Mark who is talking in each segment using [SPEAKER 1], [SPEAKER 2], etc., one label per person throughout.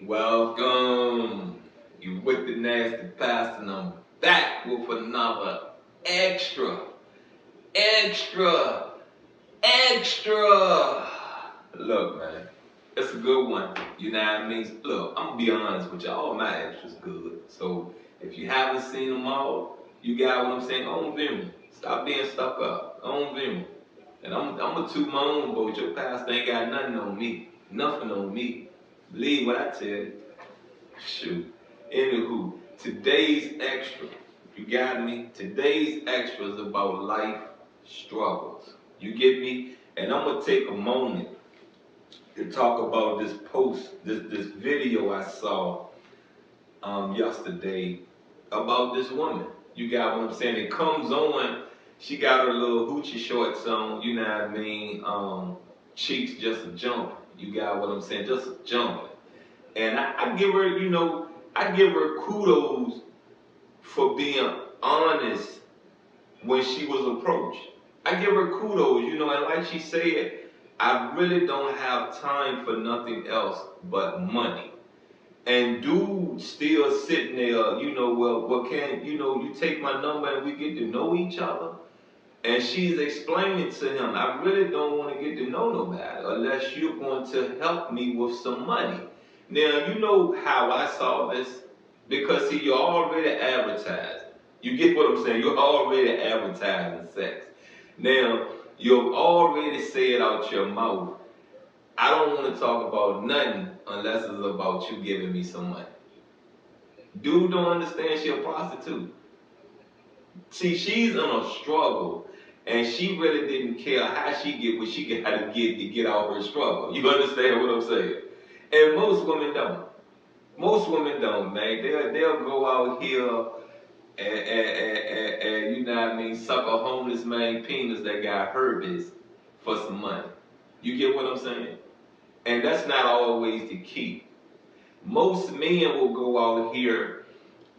[SPEAKER 1] Welcome. You with the nasty pastor, and I'm back with another extra, extra, extra. Look, man, it's a good one. You know what I mean? Look, I'm gonna be honest with you. All my extras good. So if you haven't seen them all, you got what I'm saying. Go on Vimeo. Stop being stuck up. Go on Vimeo. And I'm gonna toot my own boat. Your pastor ain't got nothing on me. Nothing on me. Believe what I tell you. Shoot. Anywho, today's extra, you got me? Today's extra is about life struggles. You get me? And I'm gonna take a moment to talk about this post, this video I saw yesterday about this woman. You got what I'm saying? It comes on. She got her little hoochie shorts on. You know what I mean? Cheeks just a jump. You got what I'm saying? Just a jump. And I give her, I give her kudos for being honest when she was approached. I give her kudos, and like she said, I really don't have time for nothing else but money. And dude still sitting there, well, what can, you take my number and we get to know each other? And she's explaining to him, I really don't want to get to know nobody unless you're going to help me with some money. Now, you know how I saw this? Because, see, you're already advertising. You get what I'm saying? You're already advertising sex. Now, you've already said out your mouth, I don't want to talk about nothing unless it's about you giving me some money. Dude don't understand she's a prostitute. See, she's in a struggle, and she really didn't care how she get what she got to get out her struggle. You understand what I'm saying? And most women don't. Most women don't, man. They'll go out here and you know what I mean, suck a homeless man penis that got herpes for some money. You get what I'm saying? And that's not always the key. Most men will go out here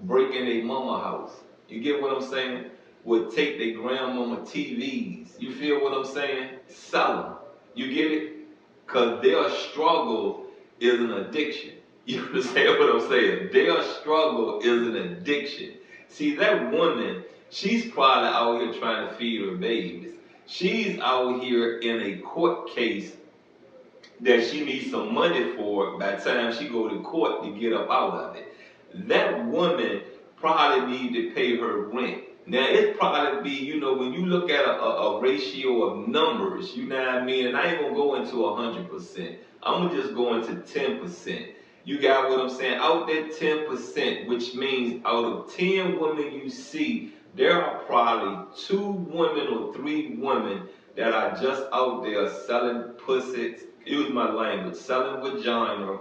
[SPEAKER 1] breaking their mama house. You get what I'm saying? Would take their grandmama TVs. You feel what I'm saying? Sell them. You get it? Because their struggle is an addiction. You understand what I'm saying? Their struggle is an addiction. See, that woman, she's probably out here trying to feed her babies. She's out here in a court case that she needs some money for by the time she go to court to get up out of it. That woman probably need to pay her rent. Now, it probably be, when you look at a ratio of numbers, you know what I mean? And I ain't going to go into 100%. I'm going to just go into 10%. You got what I'm saying? Out there 10%, which means out of 10 women you see, there are probably 2 women or 3 women that are just out there selling pussy, excuse my language, selling vagina,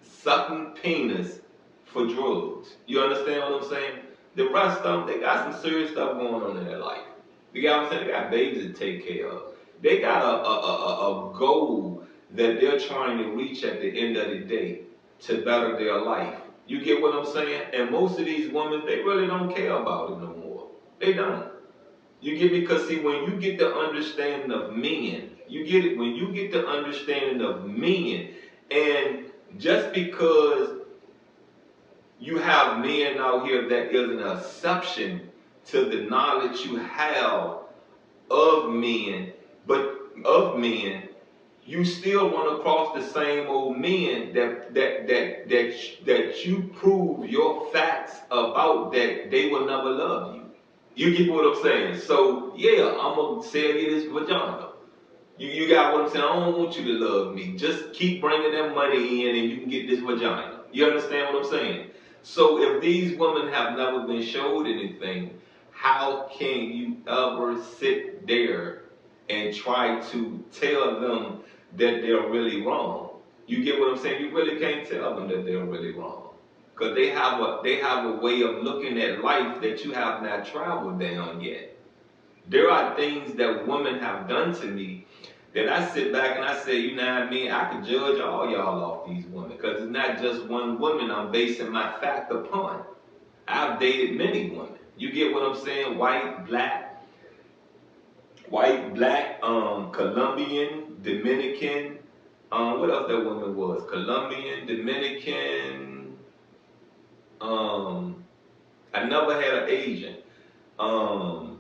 [SPEAKER 1] sucking penis for drugs. You understand what I'm saying? The rest of them, they got some serious stuff going on in their life. You got what I'm saying? They got babies to take care of. They got a goal that they're trying to reach at the end of the day to better their life. You get what I'm saying? And most of these women, they really don't care about it no more. They don't. You get me? Because see, when you get the understanding of men, you get it? When you get the understanding of men, and just because you have men out here that is an exception to the knowledge you have of men, you still run across the same old men that you prove your facts about that they will never love you. You get what I'm saying? So yeah, I'm gonna sell you this vagina. You got what I'm saying? I don't want you to love me. Just keep bringing that money in and you can get this vagina. You understand what I'm saying? So if these women have never been showed anything, how can you ever sit there and try to tell them that they're really wrong? You get what I'm saying? You really can't tell them that they're really wrong. Because they have a way of looking at life that you have not traveled down yet. There are things that women have done to me that I sit back and I say, you know what I mean? I could judge all y'all off these women because it's not just one woman I'm basing my fact upon. I've dated many women. You get what I'm saying? White, black, Colombian, Dominican, What else that woman was? Colombian, Dominican. Um, I never had an Asian. Um,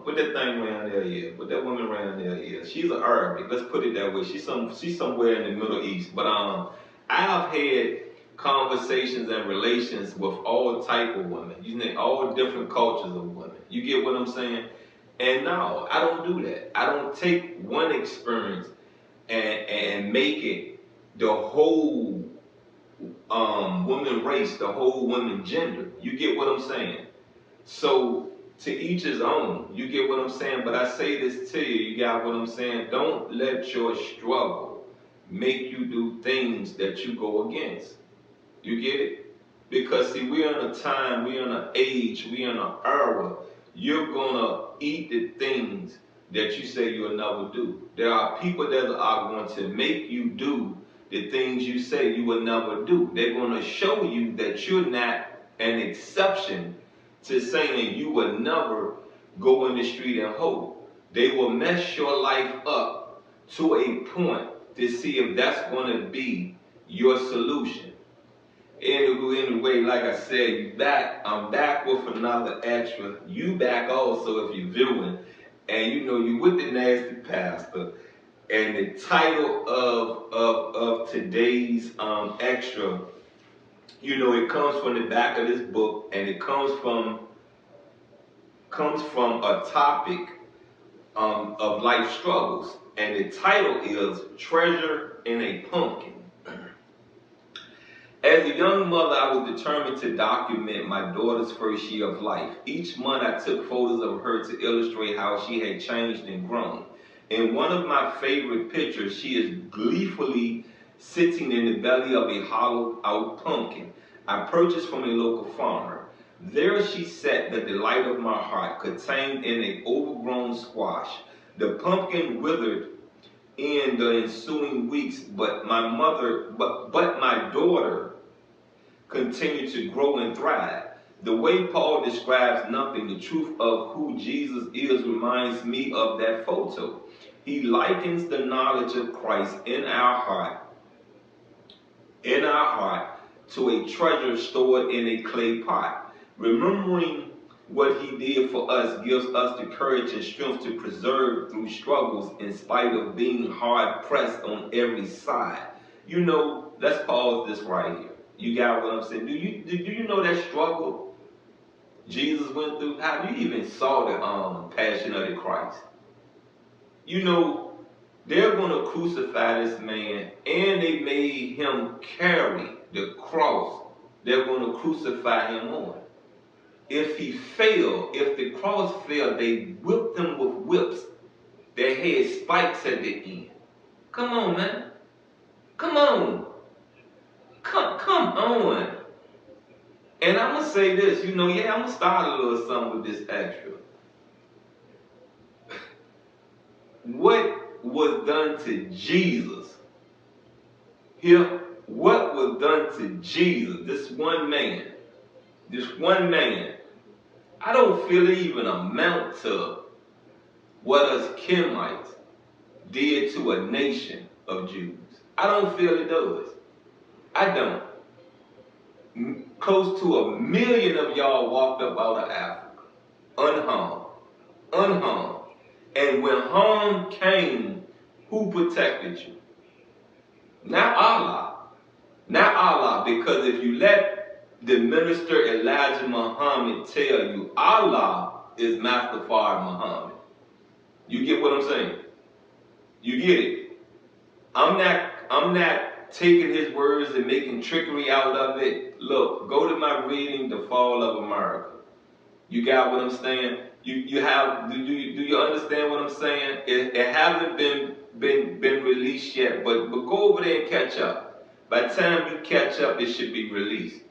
[SPEAKER 1] what that thing around there is? What that woman around there is? She's an Arabic. Let's put it that way. She's somewhere in the Middle East. But I've had conversations and relations with all type of women. You know, all different cultures of women. You get what I'm saying? And no, I don't do that. I don't take one experience and make it the whole woman race, the whole woman gender. You get what I'm saying? So to each his own. You get what I'm saying? But I say this to you, you got what I'm saying? Don't let your struggle make you do things that you go against. You get it? Because see, we're in a time, we're in an age, we're in an era. You're gonna eat the things that you say you'll never do. There are people that are going to make you do the things you say you will never do. They're gonna show you that you're not an exception to saying you will never go in the street and hope. They will mess your life up to a point to see if that's gonna be your solution. Anyway, like I said, I'm back with another extra. You back also if you're viewing. And you know you with the nasty pastor. And the title of today's extra, you know, it comes from the back of this book, and it comes from a topic of life struggles. And the title is Treasure in a Pumpkin. As a young mother, I was determined to document my daughter's first year of life. Each month, I took photos of her to illustrate how she had changed and grown. In one of my favorite pictures, she is gleefully sitting in the belly of a hollowed-out pumpkin I purchased from a local farmer. There she sat, the delight of my heart, contained in an overgrown squash. The pumpkin withered in the ensuing weeks, but my daughter continue to grow and thrive. The way Paul describes nothing, the truth of who Jesus is reminds me of that photo. He likens the knowledge of Christ in our heart to a treasure stored in a clay pot. Remembering what he did for us gives us the courage and strength to persevere through struggles in spite of being hard pressed on every side. You know, let's pause this right here. You got what I'm saying? Do you know that struggle Jesus went through? How you even saw the Passion of the Christ? You know, they're going to crucify this man, and they made him carry the cross they're going to crucify him on. If he failed, if the cross failed, they whipped him with whips that had spikes at the end. Come on, man. Come on. Come on. And I'm going to say this, you know, I'm going to start a little something with this extra. What was done to Jesus? Here, what was done to Jesus, this one man, I don't feel it even amount to what us Kemites did to a nation of Jews. I don't feel it does. I don't. Close to 1 million of y'all walked up out of Africa, unharmed. And when harm came, who protected you? Not Allah, because if you let the minister Elijah Muhammad tell you, Allah is Mustafa Muhammad. You get what I'm saying? You get it? I'm not taking his words and making trickery out of it. Look, go to my reading, The Fall of America. You got what I'm saying? Do you understand what I'm saying? It hasn't been released yet, but go over there and catch up. By the time you catch up, it should be released.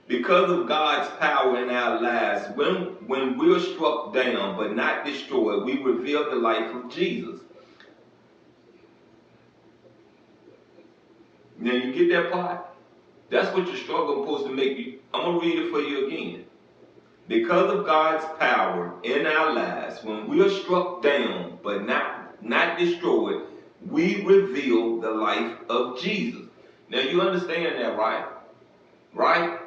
[SPEAKER 1] Because of God's power in our lives, when we're struck down but not destroyed, we reveal the life of Jesus. Now you get that part? That's what your struggle is supposed to make you. I'm going to read it for you again. Because of God's power in our lives, when we are struck down but not destroyed, we reveal the life of Jesus. Now you understand that, right? Right?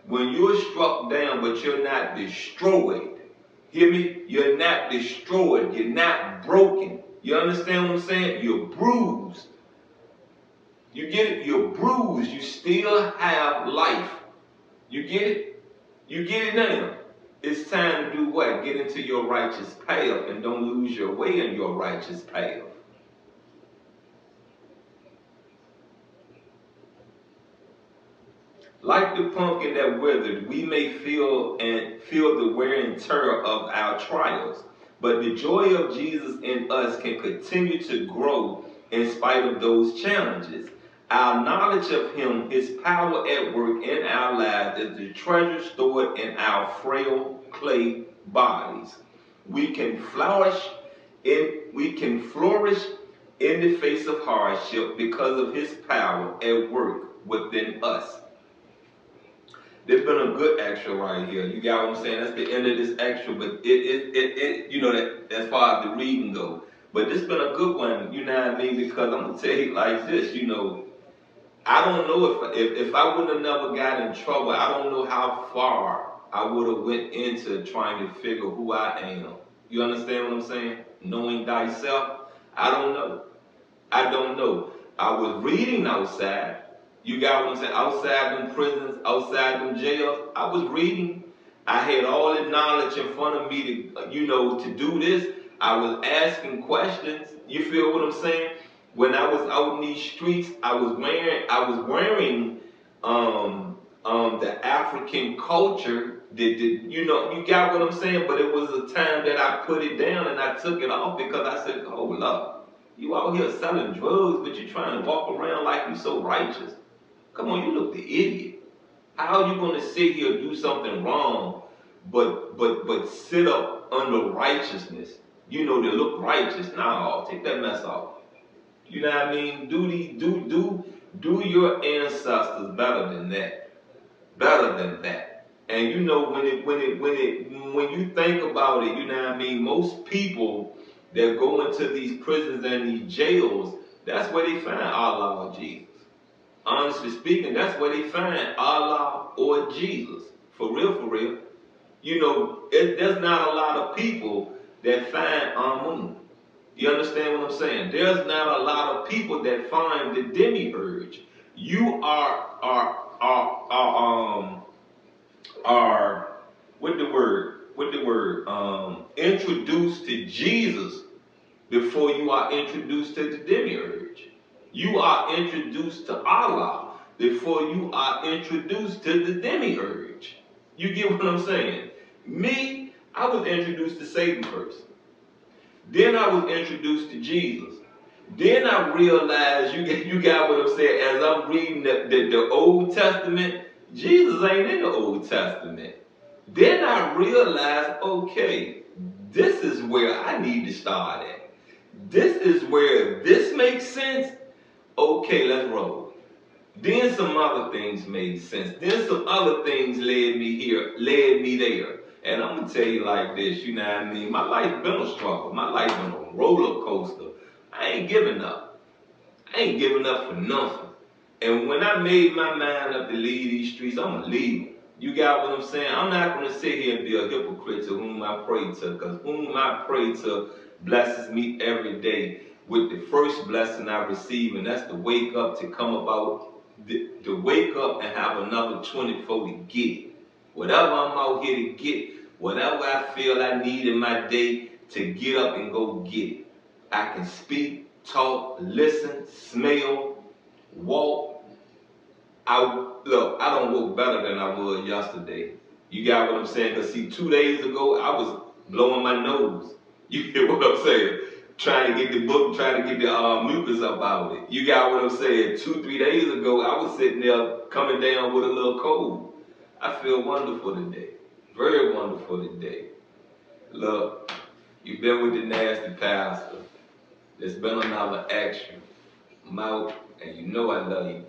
[SPEAKER 1] When you're struck down but you're not destroyed, hear me? You're not destroyed. You're not broken. You understand what I'm saying? You're bruised. You get it? You're bruised. You still have life. You get it? You get it now? It's time to do what? Get into your righteous path and don't lose your way in your righteous path. Like the pumpkin that withered, we may feel the wear and tear of our trials, but the joy of Jesus in us can continue to grow in spite of those challenges. Our knowledge of Him, His power at work in our lives, is the treasure stored in our frail clay bodies. We can flourish in the face of hardship because of His power at work within us. There's been a good extra right here. You got what I'm saying? That's the end of this extra, but it you know, that as far as the reading goes. But this been a good one, you know what I mean? Because I'm gonna tell you like this, you know, I don't know if I would have never got in trouble, I don't know how far I would have went into trying to figure who I am. You understand what I'm saying? Knowing thyself, I don't know. I don't know. I was reading outside. You got what I'm saying? Outside them prisons, outside them jails, I was reading. I had all the knowledge in front of me to, you know, to do this. I was asking questions. You feel what I'm saying? When I was out in these streets, I was wearing the African culture. You know, you got what I'm saying? But it was a time that I put it down and I took it off because I said, hold up. You out here selling drugs, but you trying to walk around like you so righteous. Come on, you look the idiot. How are you gonna sit here and do something wrong, but sit up under righteousness? You know, to look righteous. No, take that mess off. You know what I mean? Do your ancestors better than that. Better than that. And you know, when you think about it, you know what I mean, most people that go into these prisons and these jails, that's where they find Allah or Jesus. Honestly speaking, that's where they find Allah or Jesus. For real, for real. You know, there's not a lot of people that find Amun. You understand what I'm saying? There's not a lot of people that find the demiurge. You are introduced to Jesus before you are introduced to the demiurge. You are introduced to Allah before you are introduced to the demiurge. You get what I'm saying? Me, I was introduced to Satan first. Then I was introduced to Jesus. Then I realized, you got what I'm saying, as I'm reading the Old Testament, Jesus ain't in the Old Testament. Then I realized, okay, this is where I need to start at. This is where this makes sense. Okay, let's roll. Then some other things made sense. Then some other things led me here, led me there. And I'm going to tell you like this, you know what I mean? My life been a struggle. My life been a roller coaster. I ain't giving up. I ain't giving up for nothing. And when I made my mind up to leave these streets, I'm going to leave them. You got what I'm saying? I'm not going to sit here and be a hypocrite to whom I pray to, because whom I pray to blesses me every day with the first blessing I receive, and that's to wake up, to come about, to wake up and have another 24 to get it. Whatever I'm out here to get, whatever I feel I need in my day, to get up and go get it. I can speak, talk, listen, smell, walk. Look, I don't look better than I was yesterday. You got what I'm saying? Because see, 2 days ago, I was blowing my nose. You get what I'm saying? Trying to get the book, trying to get the mucus up out of it. You got what I'm saying? 2-3 days ago, I was sitting there coming down with a little cold. I feel wonderful today. Very wonderful today. Look, you've been with the nasty pastor. There's been another extra. I'm out, and you know I love you.